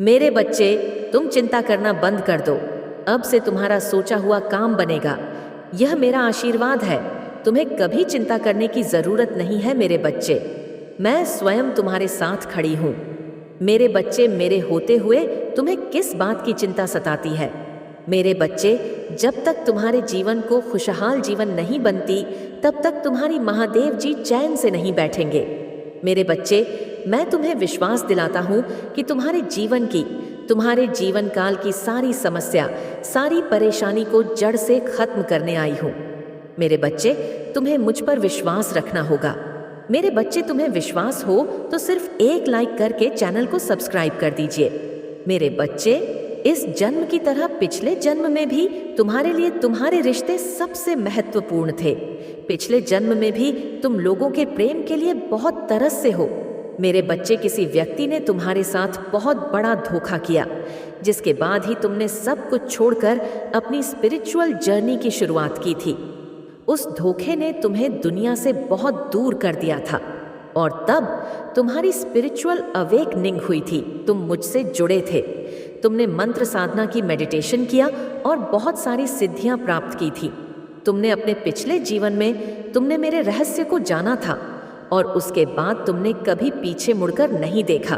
मेरे बच्चे, तुम चिंता करना बंद कर दो। अब से तुम्हारा सोचा हुआ काम बनेगा। यह मेरा आशीर्वाद है। तुम्हें कभी चिंता करने की जरूरत नहीं है मेरे बच्चे। मैं स्वयं तुम्हारे साथ खड़ी हूँ। मेरे बच्चे, मेरे होते हुए तुम्हें किस बात की चिंता सताती है? मेरे बच्चे, जब तक तुम्हारे जीवन को खुशहाल जीवन नहीं बनती, तब तक तुम्हारी महादेव जी चैन से नहीं बैठेंगे। मेरे बच्चे, मैं तुम्हें विश्वास दिलाता हूँ कि तुम्हारे जीवन काल की सारी समस्या, सारी परेशानी को जड़ से खत्म करने आई हूँ। मेरे बच्चे, तुम्हें मुझ पर विश्वास रखना होगा। मेरे बच्चे, तुम्हें विश्वास हो तो सिर्फ एक लाइक करके चैनल को सब्सक्राइब कर दीजिए। मेरे बच्चे, इस जन्म की तरह पिछले जन्म में भी तुम्हारे लिए तुम्हारे रिश्ते सबसे महत्वपूर्ण थे। पिछले जन्म में भी तुम लोगों के प्रेम के लिए बहुत तरस से हो। मेरे बच्चे, किसी व्यक्ति ने तुम्हारे साथ बहुत बड़ा धोखा किया, जिसके बाद ही तुमने सब कुछ छोड़कर अपनी स्पिरिचुअल जर्नी की शुरुआत की थी। उस धोखे ने तुम्हें दुनिया से बहुत दूर कर दिया था और तब तुम्हारी स्पिरिचुअल अवेकनिंग हुई थी। तुम मुझसे जुड़े थे। तुमने मंत्र साधना की, मेडिटेशन किया और बहुत सारी सिद्धियां प्राप्त की थी। तुमने अपने पिछले जीवन में तुमने मेरे रहस्य को जाना था और उसके बाद तुमने कभी पीछे मुड़कर नहीं देखा।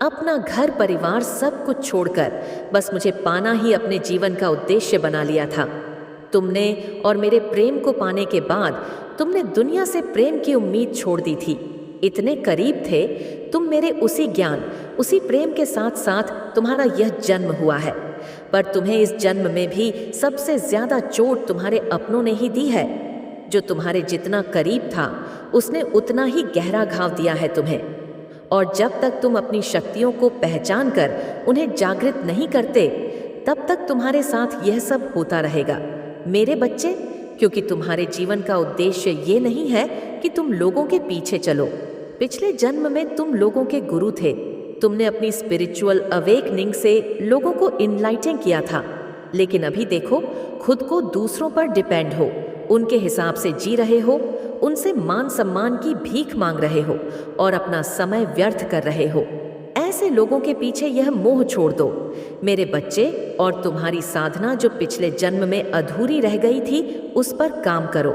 अपना घर परिवार सब कुछ छोड़कर बस मुझे पाना ही अपने जीवन का उद्देश्य बना लिया था। तुमने और मेरे प्रेम को पाने के बाद तुमने दुनिया से प्रेम की उम्मीद छोड़ दी थी। इतने करीब थे तुम मेरे उसी ज्ञान, उसी प्रेम के साथ साथ तुम्हारा यह जन्म हुआ है। पर तुम्हें इस जन्म में भी सबसे ज्यादा चोट तुम्हारे अपनों ने ही दी है। जो तुम्हारे जितना करीब था, उसने उतना ही गहरा घाव दिया है तुम्हें। और जब तक तुम अपनी शक्तियों को पहचान कर उन्हें जागृत नहीं करते, तब तक तुम्हारे साथ यह सब होता रहेगा मेरे बच्चे। क्योंकि तुम्हारे जीवन का उद्देश्य ये नहीं है कि तुम लोगों के पीछे चलो। पिछले जन्म में तुम लोगों के गुरु थे। तुमने अपनी स्पिरिचुअल अवेकनिंग से लोगों को इनलाइटन किया था। लेकिन अभी देखो, खुद को दूसरों पर डिपेंड हो, उनके हिसाब से जी रहे हो, उनसे मान सम्मान की भीख मांग रहे हो और अपना समय व्यर्थ कर रहे हो। ऐसे लोगों के पीछे यह मोह छोड़ दो मेरे बच्चे, और तुम्हारी साधना जो पिछले जन्म में अधूरी रह गई थी, उस पर काम करो।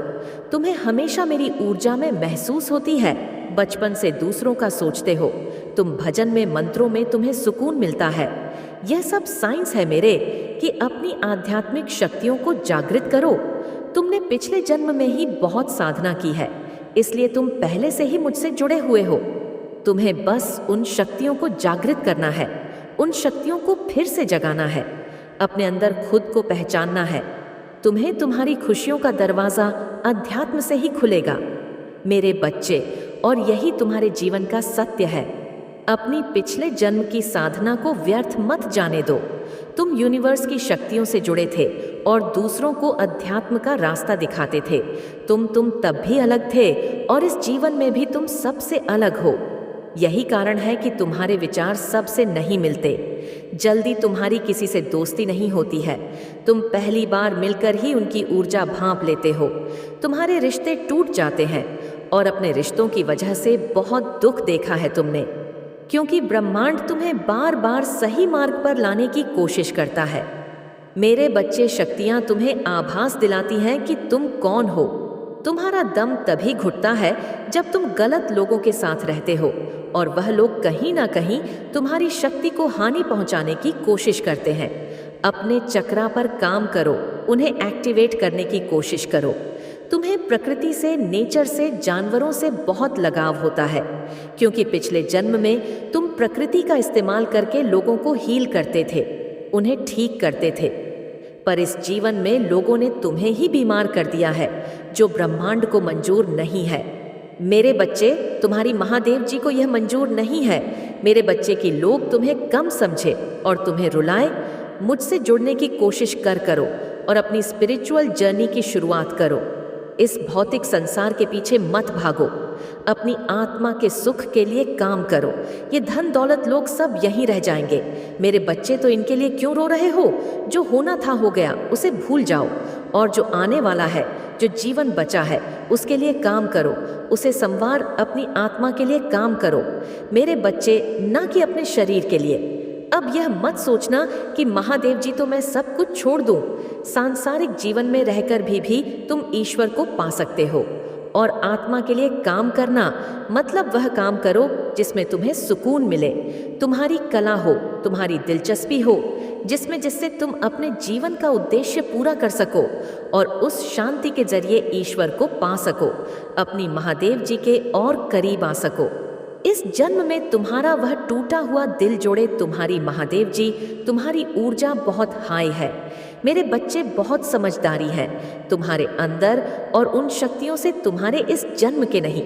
तुम्हें हमेशा मेरी ऊर्जा में महसूस होती है। बचपन से दूसरों का सोचते हो। तुम भजन में, मंत्रों में तुम्हें सुकून मिलता है। यह सब साइंस है मेरे कि अपनी आध्यात्मिक शक्तियों को जागृत करो। तुमने पिछले जन्म में ही बहुत साधना की है, इसलिए तुम पहले से ही मुझसे जुड़े हुए हो। तुम्हें बस उन शक्तियों को जागृत करना है, उन शक्तियों को फिर से जगाना है, अपने अंदर खुद को पहचानना है। तुम्हें तुम्हारी खुशियों का दरवाजा अध्यात्म से ही खुलेगा मेरे बच्चे, और यही तुम्हारे जीवन का सत्य है। अपनी पिछले जन्म की साधना को व्यर्थ मत जाने दो। तुम यूनिवर्स की शक्तियों से जुड़े थे और दूसरों को अध्यात्म का रास्ता दिखाते थे। तुम तब भी अलग थे और इस जीवन में भी तुम सबसे अलग हो। यही कारण है कि तुम्हारे विचार सबसे नहीं मिलते। जल्दी तुम्हारी किसी से दोस्ती नहीं होती है। तुम पहली बार मिलकर ही उनकी ऊर्जा भांप लेते हो। तुम्हारे रिश्ते टूट जाते हैं और अपने रिश्तों की वजह से बहुत दुख देखा है तुमने, क्योंकि ब्रह्मांड तुम्हें बार बार सही मार्ग पर लाने की कोशिश करता है। मेरे बच्चे, शक्तियां तुम्हें आभास दिलाती हैं कि तुम कौन हो। तुम्हारा दम तभी घुटता है जब तुम गलत लोगों के साथ रहते हो और वह लोग कहीं ना कहीं तुम्हारी शक्ति को हानि पहुंचाने की कोशिश करते हैं। अपने चक्रा पर काम करो, उन्हें एक्टिवेट करने की कोशिश करो। तुम्हें प्रकृति से, नेचर से, जानवरों से बहुत लगाव होता है, क्योंकि पिछले जन्म में तुम प्रकृति का इस्तेमाल करके लोगों को हील करते थे, उन्हें ठीक करते थे। पर इस जीवन में लोगों ने तुम्हें ही बीमार कर दिया है, जो ब्रह्मांड को मंजूर नहीं है। मेरे बच्चे, तुम्हारी महादेव जी को यह मंजूर नहीं है मेरे बच्चे कि लोग तुम्हें कम समझे और तुम्हें रुलाए। मुझसे जुड़ने की कोशिश करो और अपनी स्पिरिचुअल जर्नी की शुरुआत करो। इस भौतिक संसार के पीछे मत भागो। अपनी आत्मा के सुख के लिए काम करो। ये धन दौलत लोग सब यहीं रह जाएंगे मेरे बच्चे, तो इनके लिए क्यों रो रहे हो? जो होना था हो गया, उसे भूल जाओ। और जो आने वाला है, जो जीवन बचा है, उसके लिए काम करो, उसे संवार। अपनी आत्मा के लिए काम करो मेरे बच्चे, ना कि अपने शरीर के लिए। अब यह मत सोचना कि महादेव जी तो मैं सब कुछ छोड़ दूं। सांसारिक जीवन में रहकर भी तुम ईश्वर को पा सकते हो। और आत्मा के लिए काम करना मतलब वह काम करो जिसमें तुम्हें सुकून मिले, तुम्हारी कला हो, तुम्हारी दिलचस्पी हो, जिससे तुम अपने जीवन का उद्देश्य पूरा कर सको और उस शांति के जरिए ईश्वर को पा सको, अपनी महादेव जी के और करीब आ सको। इस जन्म में तुम्हारा वह टूटा हुआ दिल जोड़े तुम्हारी महादेव जी। तुम्हारी ऊर्जा बहुत हाई है मेरे बच्चे, बहुत समझदारी है तुम्हारे अंदर और उन शक्तियों से तुम्हारे इस जन्म के नहीं,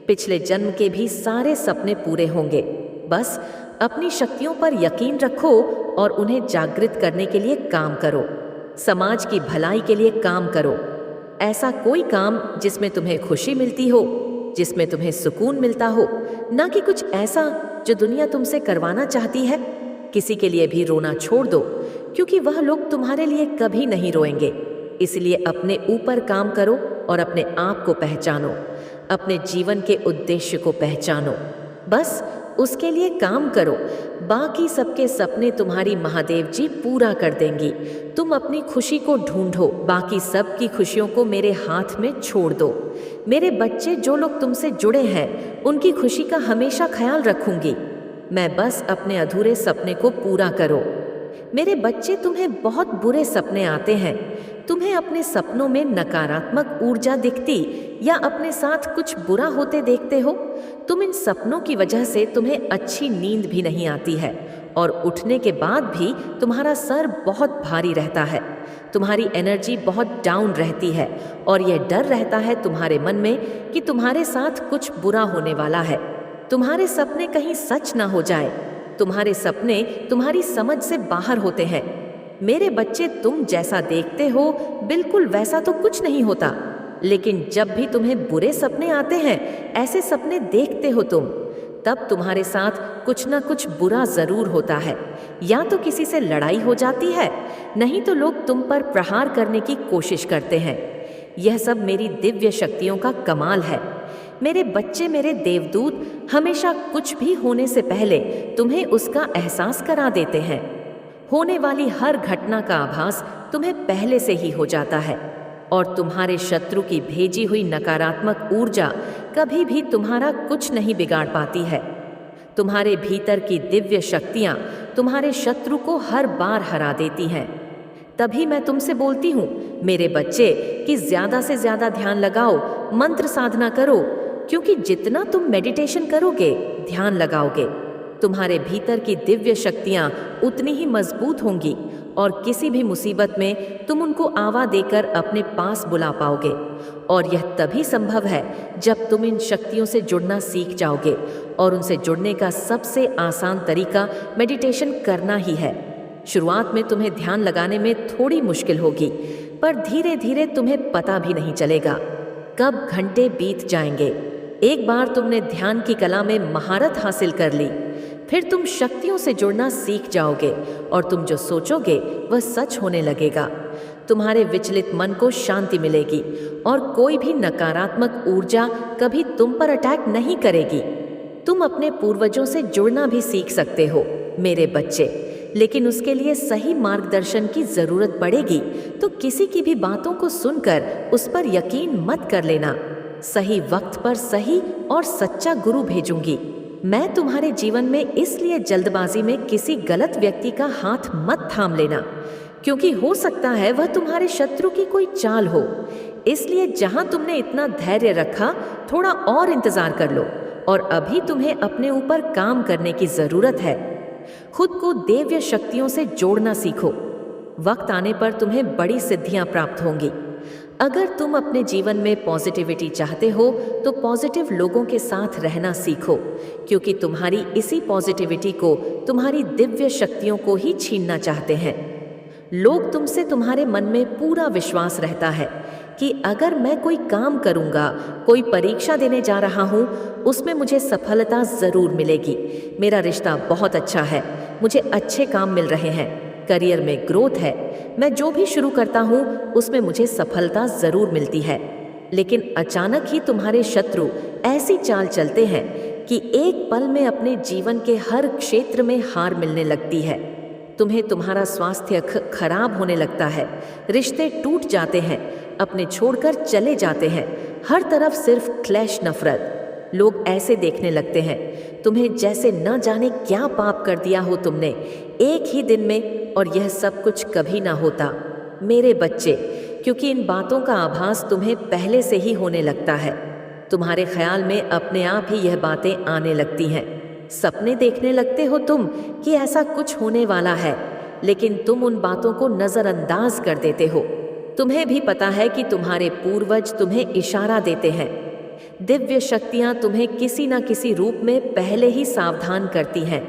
पिछले जन्म के भी सारे सपने पूरे होंगे। बस अपनी शक्तियों पर यकीन रखो और उन्हें जागृत करने के लिए काम करो। समाज की भलाई के लिए काम करो। ऐसा कोई काम जिसमें तुम्हें खुशी मिलती हो, जिसमें तुम्हें सुकून मिलता हो, ना कि कुछ ऐसा जो दुनिया तुमसे करवाना चाहती है। किसी के लिए भी रोना छोड़ दो, क्योंकि वह लोग तुम्हारे लिए कभी नहीं रोएंगे। इसलिए अपने ऊपर काम करो और अपने आप को पहचानो, अपने जीवन के उद्देश्य को पहचानो, बस उसके लिए काम करो। बाकी सबके सपने तुम्हारी महादेव जी पूरा कर देंगी। तुम अपनी खुशी को ढूंढो, बाकी सब की खुशियों को मेरे हाथ में छोड़ दो। मेरे बच्चे, जो लोग तुमसे जुड़े हैं उनकी खुशी का हमेशा ख्याल रखूंगी मैं, बस अपने अधूरे सपने को पूरा करो। मेरे बच्चे, तुम्हें बहुत बुरे सपने आते हैं, तुम्हें अपने सपनों में नकारात्मक ऊर्जा दिखती या अपने साथ कुछ बुरा होते देखते हो। तुम इन सपनों की वजह से तुम्हें अच्छी नींद भी नहीं आती है और उठने के बाद भी तुम्हारा सर बहुत भारी रहता है, तुम्हारी एनर्जी बहुत डाउन रहती है और यह डर रहता है तुम्हारे मन में कि तुम्हारे साथ कुछ बुरा होने वाला है। तुम्हारे सपने कहीं सच ना हो जाए। तुम्हारे सपने तुम्हारी समझ से बाहर होते हैं। मेरे बच्चे, तुम जैसा देखते हो बिल्कुल वैसा तो कुछ नहीं होता, लेकिन जब भी तुम्हें बुरे सपने आते हैं, ऐसे सपने देखते हो तुम, तब तुम्हारे साथ कुछ ना कुछ बुरा जरूर होता है। या तो किसी से लड़ाई हो जाती है, नहीं तो लोग तुम पर प्रहार करने की कोशिश करते हैं। यह सब मेरी दिव्य शक्तियों का कमाल है। मेरे बच्चे, मेरे देवदूत हमेशा कुछ भी होने से पहले तुम्हें उसका एहसास करा देते हैं। होने वाली हर घटना का आभास तुम्हें पहले से ही हो जाता है और तुम्हारे शत्रु की भेजी हुई नकारात्मक ऊर्जा कभी भी तुम्हारा कुछ नहीं बिगाड़ पाती है। तुम्हारे भीतर की दिव्य शक्तियां तुम्हारे शत्रु को हर बार हरा देती हैं। तभी मैं तुमसे बोलती हूँ मेरे बच्चे कि ज्यादा से ज्यादा ध्यान लगाओ, मंत्र साधना करो, क्योंकि जितना तुम मेडिटेशन करोगे, ध्यान लगाओगे, तुम्हारे भीतर की दिव्य शक्तियां उतनी ही मजबूत होंगी और किसी भी मुसीबत में तुम उनको आवा देकर अपने पास बुला पाओगे। और यह तभी संभव है जब तुम इन शक्तियों से जुड़ना सीख जाओगे, और उनसे जुड़ने का सबसे आसान तरीका मेडिटेशन करना ही है। शुरुआत में तुम्हें ध्यान लगाने में थोड़ी मुश्किल होगी, पर धीरे धीरे तुम्हें पता भी नहीं चलेगा कब घंटे बीत जाएंगे। एक बार तुमने ध्यान की कला में महारत हासिल कर ली, फिर तुम शक्तियों से जुड़ना सीख जाओगे और तुम जो सोचोगे वह सच होने लगेगा। तुम्हारे विचलित मन को शांति मिलेगी और कोई भी नकारात्मक ऊर्जा कभी तुम पर अटैक नहीं करेगी। तुम अपने पूर्वजों से जुड़ना भी सीख सकते हो मेरे बच्चे, लेकिन उसके लिए सही मार्गदर्शन की जरूरत पड़ेगी। तो किसी की भी बातों को सुनकर उस पर यकीन मत कर लेना। सही वक्त पर सही और सच्चा गुरु भेजूंगी। मैं तुम्हारे जीवन में इसलिए जल्दबाजी में किसी गलत व्यक्ति का हाथ मत थाम लेना, क्योंकि हो सकता है वह तुम्हारे शत्रु की कोई चाल हो। इसलिए जहां तुमने इतना धैर्य रखा, थोड़ा और इंतजार कर लो और अभी तुम्हें अपने ऊपर काम करने की जरूरत है। खुद को देव्य शक्तियों से जोड़ना सीखो। वक्त आने पर तुम्हें बड़ी सिद्धियां प्राप्त होंगी। अगर तुम अपने जीवन में पॉजिटिविटी चाहते हो तो पॉजिटिव लोगों के साथ रहना सीखो, क्योंकि तुम्हारी इसी पॉजिटिविटी को तुम्हारी दिव्य शक्तियों को ही छीनना चाहते हैं। लोग तुमसे, तुम्हारे मन में पूरा विश्वास रहता है कि अगर मैं कोई काम करूंगा, कोई परीक्षा देने जा रहा हूं, उसमें मुझे सफलता जरूर मिलेगी। मेरा रिश्ता बहुत अच्छा है, मुझे अच्छे काम मिल रहे हैं, करियर में ग्रोथ है, मैं जो भी शुरू करता हूँ उसमें मुझे सफलता जरूर मिलती है। लेकिन अचानक ही तुम्हारे शत्रु ऐसी चाल चलते हैं कि एक पल में अपने जीवन के हर क्षेत्र में हार मिलने लगती है। तुम्हें तुम्हारा स्वास्थ्य खराब होने लगता है, रिश्ते टूट जाते हैं, अपने छोड़कर चले जाते हैं, हर तरफ सिर्फ क्लेश, नफरत। लोग ऐसे देखने लगते हैं तुम्हें जैसे न जाने क्या पाप कर दिया हो तुमने एक ही दिन में, और यह सब कुछ कभी ना होता मेरे बच्चे, क्योंकि इन बातों का आभास तुम्हें पहले से ही होने लगता है। तुम्हारे ख्याल में अपने आप ही यह बातें आने लगती हैं। सपने देखने लगते हो तुम कि ऐसा कुछ होने वाला है, लेकिन तुम उन बातों को नज़रअंदाज कर देते हो। तुम्हें भी पता है कि तुम्हारे पूर्वज तुम्हें इशारा देते हैं। दिव्य शक्तियां तुम्हें किसी न किसी रूप में पहले ही सावधान करती हैं,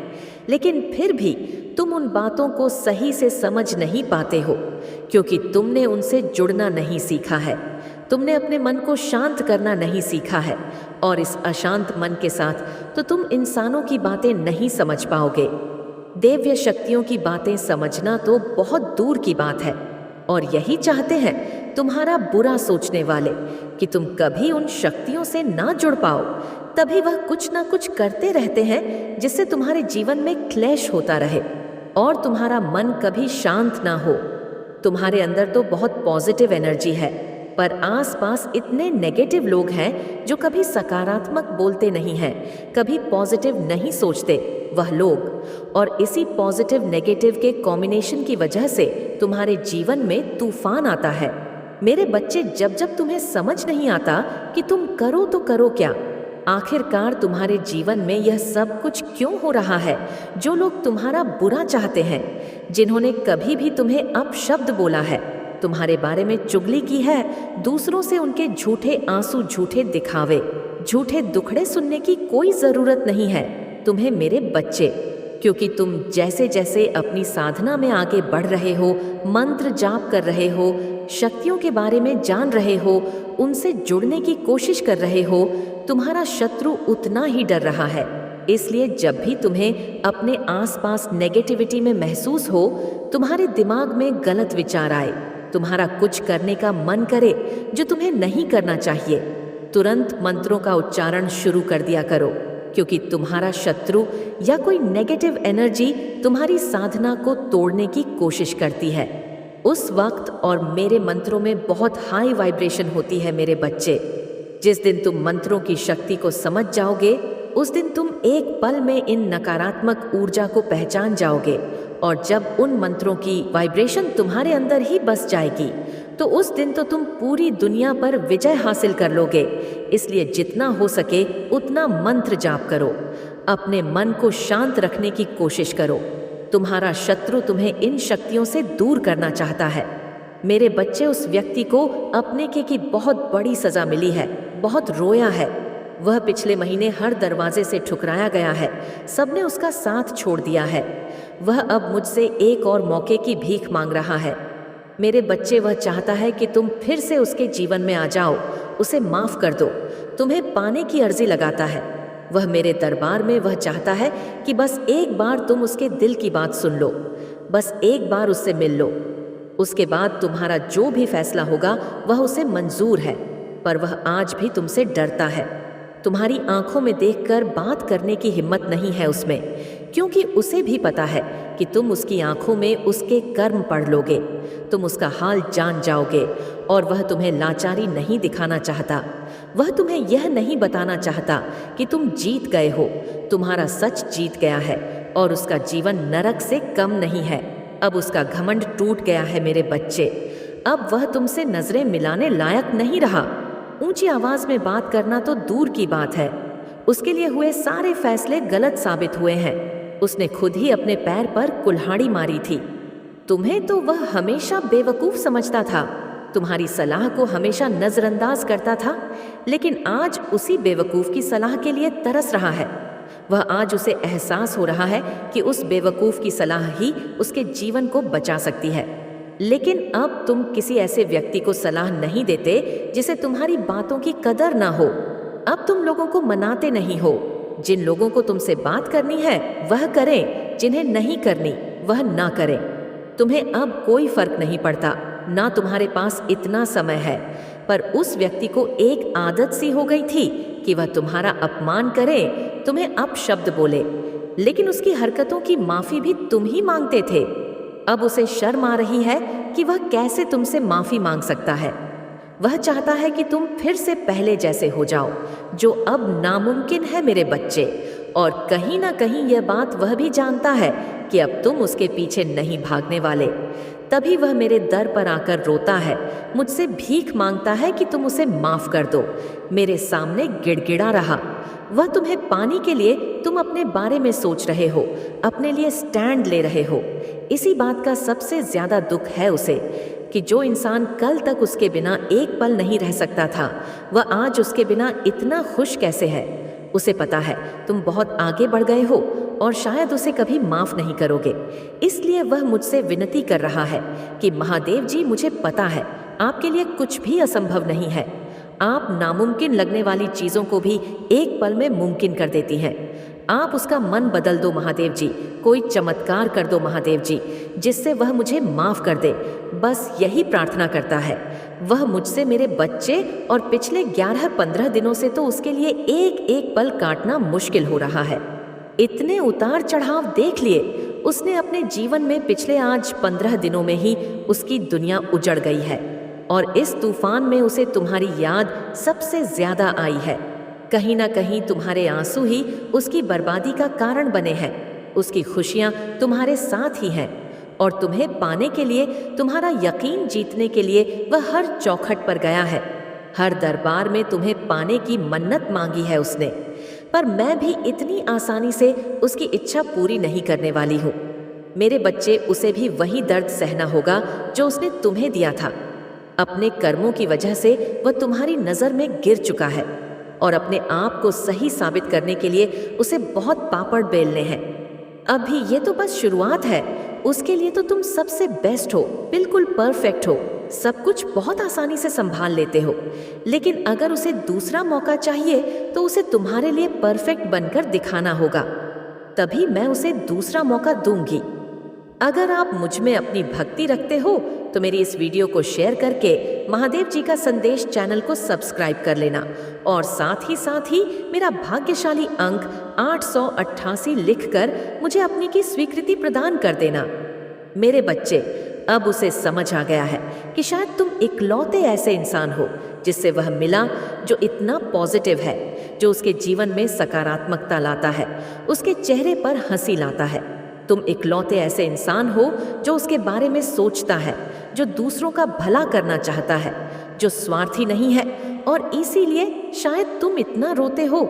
लेकिन फिर भी तुम उन बातों को सही से समझ नहीं पाते हो, क्योंकि तुमने उनसे जुड़ना नहीं सीखा है। तुमने अपने मन को शांत करना नहीं सीखा है, और इस अशांत मन के साथ तो तुम इंसानों की बातें नहीं समझ पाओगे। दिव्य शक्तियों की बातें समझना तो बहुत दूर की बात है, और यही चाहते हैं तुम्हारा बुरा सोचने वाले कि तुम कभी उन शक्तियों से ना जुड़ पाओ। तभी वह कुछ ना कुछ करते रहते हैं जिससे तुम्हारे जीवन में क्लेश होता रहे और तुम्हारा मन कभी शांत ना हो। तुम्हारे अंदर तो बहुत पॉजिटिव एनर्जी है, पर आसपास इतने नेगेटिव लोग हैं जो कभी सकारात्मक बोलते नहीं हैं, कभी पॉजिटिव नहीं सोचते वह लोग, और इसी पॉजिटिव नेगेटिव के कॉम्बिनेशन की वजह से तुम्हारे जीवन में तूफान आता है। मेरे बच्चे, जब जब तुम्हें समझ नहीं आता कि तुम करो तो करो क्या, आखिरकार तुम्हारे जीवन में यह सब कुछ क्यों हो रहा है। जो लोग तुम्हारा बुरा चाहते हैं, जिन्होंने कभी भी तुम्हें अपशब्द बोला है, तुम्हारे बारे में चुगली की है, दूसरों से उनके झूठे आंसू, झूठे दिखावे, झूठे दुखड़े सुनने की कोई जरूरत नहीं है तुम्हें मेरे बच्चे, क्योंकि तुम जैसे जैसे अपनी साधना में आगे बढ़ रहे हो, मंत्र जाप कर रहे हो, शक्तियों के बारे में जान रहे हो, उनसे जुड़ने की कोशिश कर रहे हो, तुम्हारा शत्रु उतना ही डर रहा है। इसलिए जब भी तुम्हें अपने आसपास नेगेटिविटी में महसूस हो, तुम्हारे दिमाग में गलत विचार आए, तुम्हारा कुछ करने का मन करे जो तुम्हें नहीं करना चाहिए, तुरंत मंत्रों का उच्चारण शुरू कर दिया करो, क्योंकि तुम्हारा शत्रु या कोई नेगेटिव एनर्जी तुम्हारी साधना को तोड़ने की कोशिश करती है। उस वक्त और मेरे मंत्रों में बहुत हाई वाइब्रेशन होती है मेरे बच्चे। जिस दिन तुम मंत्रों की शक्ति को समझ जाओगे, उस दिन तुम एक पल में इन नकारात्मक ऊर्जा को पहचान जाओगे, और जब उन मंत्रों की वाइब्रेशन तुम्हारे अंदर ही बस जाएगी, तो उस दिन तो तुम पूरी दुनिया पर विजय हासिल कर लोगे। इसलिए जितना हो सके उतना मंत्र जाप करो, अपने मन को शांत रखने की कोशिश करो। तुम्हारा शत्रु तुम्हें इन शक्तियों से दूर करना चाहता है। मेरे बच्चे, उस व्यक्ति को अपने की बहुत बड़ी सजा मिली है, बहुत रोया है। वह पिछले महीने हर दरवाजे से ठुकराया गया है, सबने उसका साथ छोड़ दिया है। वह अब मुझसे एक और मौके की भीख मांग रहा है। मेरे बच्चे, वह चाहता है कि तुम फिर से उसके जीवन में आ जाओ, उसे माफ कर दो, तुम्हें पाने की अर्जी लगाता है। वह मेरे दरबार में वह चाहता है कि बस एक बार तुम उसके दिल की बात सुन लो, बस एक बार उससे मिल लो। उसके बाद तुम्हारा जो भी फैसला होगा वह उसे मंजूर है, पर वह आज भी तुमसे डरता है। तुम्हारी आंखों में देखकर बात करने की हिम्मत नहीं है उसमें, क्योंकि उसे भी पता है कि तुम उसकी आंखों में उसके कर्म पढ़ लोगे, तुम उसका हाल जान जाओगे, और वह तुम्हें लाचारी नहीं दिखाना चाहता। वह तुम्हें यह नहीं बताना चाहता कि तुम जीत गए हो। तुम्हारा सच जीत गया है, और उसका जीवन नरक से कम नहीं है। अब उसका घमंड टूट गया है मेरे बच्चे। अब वह तुमसे नजरें मिलाने लायक नहीं रहा। ऊंची आवाज में बात करना तो दूर की बात है, उसके लिए हुए सारे फैसले गलत साबित हुए हैं। उसने खुद ही अपने पैर पर कुल्हाड़ी मारी थी। तुम्हें तो वह हमेशा बेवकूफ समझता था, तुम्हारी सलाह को हमेशा नजरअंदाज करता था, लेकिन आज उसी बेवकूफ की सलाह के लिए तरस रहा है। वह आज उसे एहसास हो रहा है कि उस बेवकूफ की सलाह ही उसके जीवन को बचा सकती है। लेकिन अब तुम किसी ऐसे व्यक्ति को सलाह नहीं देते जिसे तुम्हारी बातों की कदर ना हो। अब तुम लोगों को मनाते नहीं हो। जिन लोगों को तुमसे बात करनी है वह करें, जिन्हें नहीं करनी वह ना करें। तुम्हें अब कोई फर्क नहीं पड़ता, ना तुम्हारे पास इतना समय है। पर उस व्यक्ति को एक आदत सी हो गई थी कि वह तुम्हारा अपमान करे, तुम्हें अपशब्द बोले, लेकिन उसकी हरकतों की माफी भी तुम ही मांगते थे। अब उसे शर्म आ रही है कि वह कैसे तुमसे माफी मांग सकता है। वह चाहता है कि तुम फिर से पहले जैसे हो जाओ, जो अब नामुमकिन है मेरे बच्चे। और कहीं ना कहीं यह बात वह भी जानता है कि अब तुम उसके पीछे नहीं भागने वाले। तभी वह मेरे दर पर आकर रोता है, मुझसे भीख मांगता है कि तुम उसे माफ कर दो। मेरे सामने गिड़गिड़ा रहा। वह तुम्हें पाने के लिए तुम अपने बारे में सोच रहे हो, अपने लिए स्टैंड ले रहे हो। इसी बात का सबसे ज्यादा दुख है उसे कि जो इंसान कल तक उसके बिना एक पल नहीं रह सकता था, वह आज उसके बिना इतना खुश कैसे है। उसे पता है तुम बहुत आगे बढ़ गए हो और शायद उसे कभी माफ नहीं करोगे। इसलिए वह मुझसे विनती कर रहा है कि महादेव जी, मुझे पता है आपके लिए कुछ भी असंभव नहीं है। आप नामुमकिन लगने वाली चीजों को भी एक पल में मुमकिन कर देती हैं। आप उसका मन बदल दो महादेव जी, कोई चमत्कार कर दो महादेव जी, जिससे वह मुझे माफ कर दे। बस यही प्रार्थना करता है। वह मुझसे मेरे बच्चे और पिछले 11-15 दिनों से तो उसके लिए एक एक पल काटना मुश्किल हो रहा है। इतने उतार चढ़ाव देख लिए उसने अपने जीवन में। पिछले आज 15 दिनों में ही उसकी दुनिया उजड़ गई है और इस तूफान में उसे तुम्हारी याद सबसे ज्यादा आई है। कहीं ना कहीं तुम्हारे आंसू ही उसकी बर्बादी का कारण बने हैं। उसकी खुशियां तुम्हारे साथ ही हैं और तुम्हें पाने के लिए, तुम्हारा यकीन जीतने के लिए वह हर चौखट पर गया है। हर दरबार में तुम्हें पाने की मन्नत मांगी है उसने, पर मैं भी इतनी आसानी से उसकी इच्छा पूरी नहीं करने वाली हूँ। मेरे बच्चे, उसे भी वही दर्द सहना होगा जो उसने तुम्हें दिया था। अपने कर्मों की वजह से वह तुम्हारी नजर में गिर चुका है और अपने आप को सही साबित करने के लिए उसे बहुत पापड़ बेलने हैं। अभी ये तो बस शुरुआत है। उसके लिए तो तुम सबसे बेस्ट हो, बिल्कुल परफेक्ट हो, सब कुछ बहुत आसानी से संभाल लेते हो। लेकिन अगर उसे दूसरा मौका चाहिए तो उसे तुम्हारे लिए परफेक्ट बनकर दिखाना होगा, तभी मैं उसे दूसरा मौका दूंगी। अगर आप मुझ में अपनी भक्ति रखते हो तो मेरी इस वीडियो को शेयर करके महादेव जी का संदेश चैनल को सब्सक्राइब कर लेना और साथ ही मेरा भाग्यशाली अंक 888 लिखकर मुझे अपनी की स्वीकृति प्रदान कर देना। मेरे बच्चे, अब उसे समझ आ गया है कि शायद तुम इकलौते ऐसे इंसान हो जिससे वह मिला जो इतना पॉजिटिव है, जो उसके जीवन में सकारात्मकता लाता है, उसके चेहरे पर हंसी लाता है। तुम इकलौते ऐसे इंसान हो जो उसके बारे में सोचता है, जो दूसरों का भला करना चाहता है, जो स्वार्थी नहीं है। और इसीलिए शायद तुम इतना रोते हो।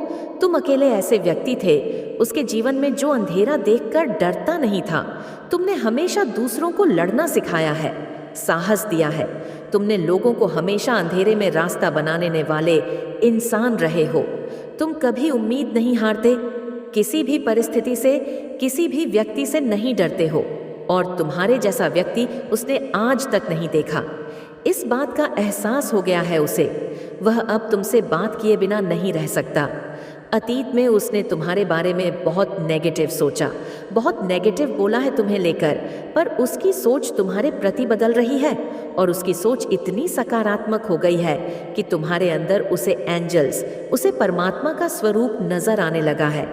तुम अकेले ऐसे व्यक्ति थे उसके जीवन में जो अंधेरा देखकर डरता नहीं था। तुमने हमेशा दूसरों को लड़ना सिखाया है, साहस दिया है। तुमने लोगों को हमेशा अंधेरे में रास्ता बनाने वाले इंसान रहे हो। तुम कभी उम्मीद नहीं हारते, किसी भी परिस्थिति से, किसी भी व्यक्ति से नहीं डरते हो और तुम्हारे जैसा व्यक्ति उसने आज तक नहीं देखा। इस बात का एहसास हो गया है उसे। वह अब तुमसे बात किए बिना नहीं रह सकता। अतीत में उसने तुम्हारे बारे में बहुत नेगेटिव सोचा, बहुत नेगेटिव बोला है तुम्हें लेकर, पर उसकी सोच तुम्हारे प्रति बदल रही है और उसकी सोच इतनी सकारात्मक हो गई है कि तुम्हारे अंदर उसे एंजल्स, उसे परमात्मा का स्वरूप नजर आने लगा है।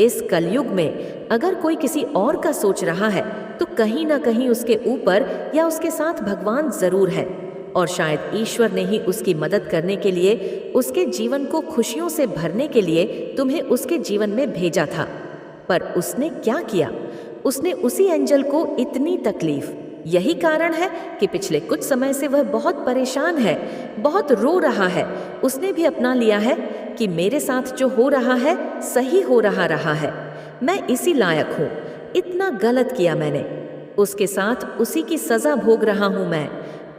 इस कलयुग में अगर कोई किसी और का सोच रहा है तो कहीं ना कहीं उसके ऊपर या उसके साथ भगवान जरूर है और शायद ईश्वर ने ही उसकी मदद करने के लिए, उसके जीवन को खुशियों से भरने के लिए तुम्हें उसके जीवन में भेजा था। पर उसने क्या किया? उसने उसी एंजल को इतनी तकलीफ। यही कारण है कि पिछले कुछ समय से वह बहुत परेशान है, बहुत रो रहा है। उसने भी अपना लिया है कि मेरे साथ जो हो रहा है सही हो रहा है, मैं इसी लायक हूँ, इतना गलत किया मैंने, उसके साथ उसी की सजा भोग रहा हूँ मैं।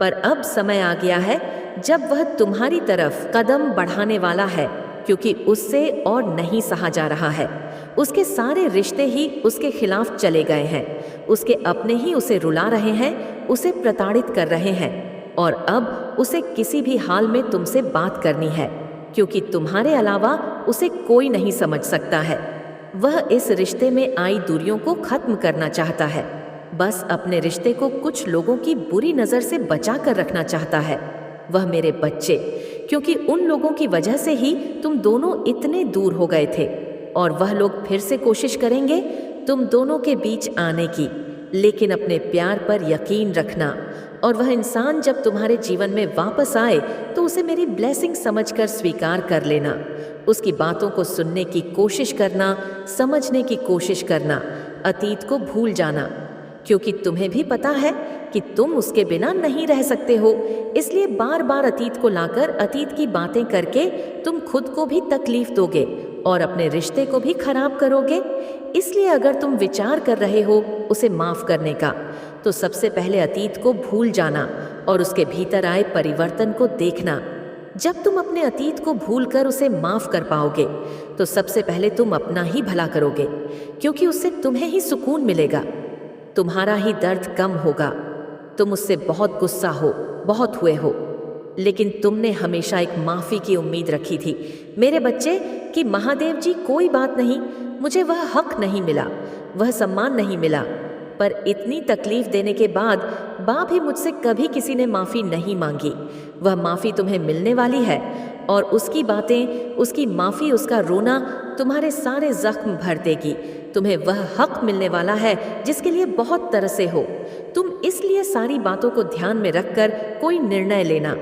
पर अब समय आ गया है जब वह तुम्हारी तरफ कदम बढ़ाने वाला है, क्योंकि उससे और नहीं सहा जा रहा है। उसके सारे रिश्ते ही उसके खिलाफ चले गए हैं, उसके अपने ही उसे रुला रहे हैं, उसे प्रताड़ित कर रहे हैं और अब उसे किसी भी हाल में तुमसे बात करनी है, क्योंकि तुम्हारे अलावा उसे कोई नहीं समझ सकता है। वह इस रिश्ते में आई दूरियों को खत्म करना चाहता है, बस अपने रिश्ते को कुछ लोगों की बुरी नज़र से बचा कर रखना चाहता है। वह मेरे बच्चे, क्योंकि उन लोगों की वजह से ही तुम दोनों इतने दूर हो गए थे। और वह लोग फिर से कोशिश करेंगे तुम दोनों के बीच आने की, लेकिन अपने प्यार पर यकीन रखना। और वह इंसान जब तुम्हारे जीवन में वापस आए तो उसे मेरी ब्लेसिंग समझकर स्वीकार कर लेना। उसकी बातों को सुनने की कोशिश करना, समझने की कोशिश करना, अतीत को भूल जाना, क्योंकि तुम्हें भी पता है कि तुम उसके बिना नहीं रह सकते हो। इसलिए बार बार अतीत को लाकर अतीत की बातें करके तुम खुद को भी तकलीफ दोगे और अपने रिश्ते को भी खराब करोगे। इसलिए अगर तुम विचार कर रहे हो उसे माफ करने का, तो सबसे पहले अतीत को भूल जाना और उसके भीतर आए परिवर्तन को देखना। जब तुम अपने अतीत को भूलकर उसे माफ कर पाओगे तो सबसे पहले तुम अपना ही भला करोगे, क्योंकि उससे तुम्हें ही सुकून मिलेगा, तुम्हारा ही दर्द कम होगा। तुम उससे बहुत गुस्सा हो, बहुत हुए हो, लेकिन तुमने हमेशा एक माफ़ी की उम्मीद रखी थी मेरे बच्चे कि महादेव जी कोई बात नहीं, मुझे वह हक नहीं मिला, वह सम्मान नहीं मिला। पर इतनी तकलीफ देने के बाद भी मुझसे कभी किसी ने माफ़ी नहीं मांगी। वह माफ़ी तुम्हें मिलने वाली है और उसकी बातें, उसकी माफ़ी, उसका रोना तुम्हारे सारे जख्म भर देगी। तुम्हें वह हक मिलने वाला है जिसके लिए बहुत तरसे हो। तुम इसलिए सारी बातों को ध्यान में रखकर कोई निर्णय लेना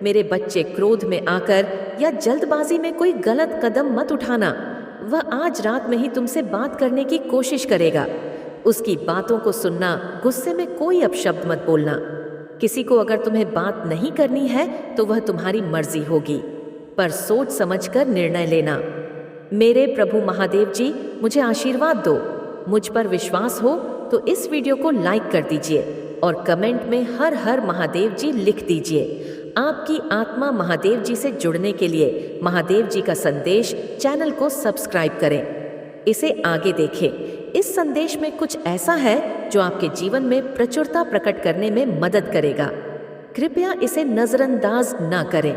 मेरे बच्चे। क्रोध में आकर या जल्दबाजी में कोई गलत कदम मत उठाना। वह आज रात में ही तुमसे बात करने की कोशिश करेगा। उसकी बातों को सुनना, गुस्से में कोई अपशब्द मत बोलना। किसी को अगर तुम्हें बात नहीं करनी है तो वह तुम्हारी मर्जी होगी, पर सोच समझकर निर्णय लेना। मेरे प्रभु महादेव जी मुझे आशीर्वाद दो। मुझ पर विश्वास हो तो इस वीडियो को लाइक कर दीजिए और कमेंट में हर हर महादेव जी लिख दीजिए। आपकी आत्मा महादेव जी से जुड़ने के लिए महादेव जी का संदेश चैनल को सब्सक्राइब करें, इसे आगे देखें। इस संदेश में कुछ ऐसा है जो आपके जीवन में प्रचुरता प्रकट करने में मदद करेगा। कृपया इसे नजरअंदाज ना करें।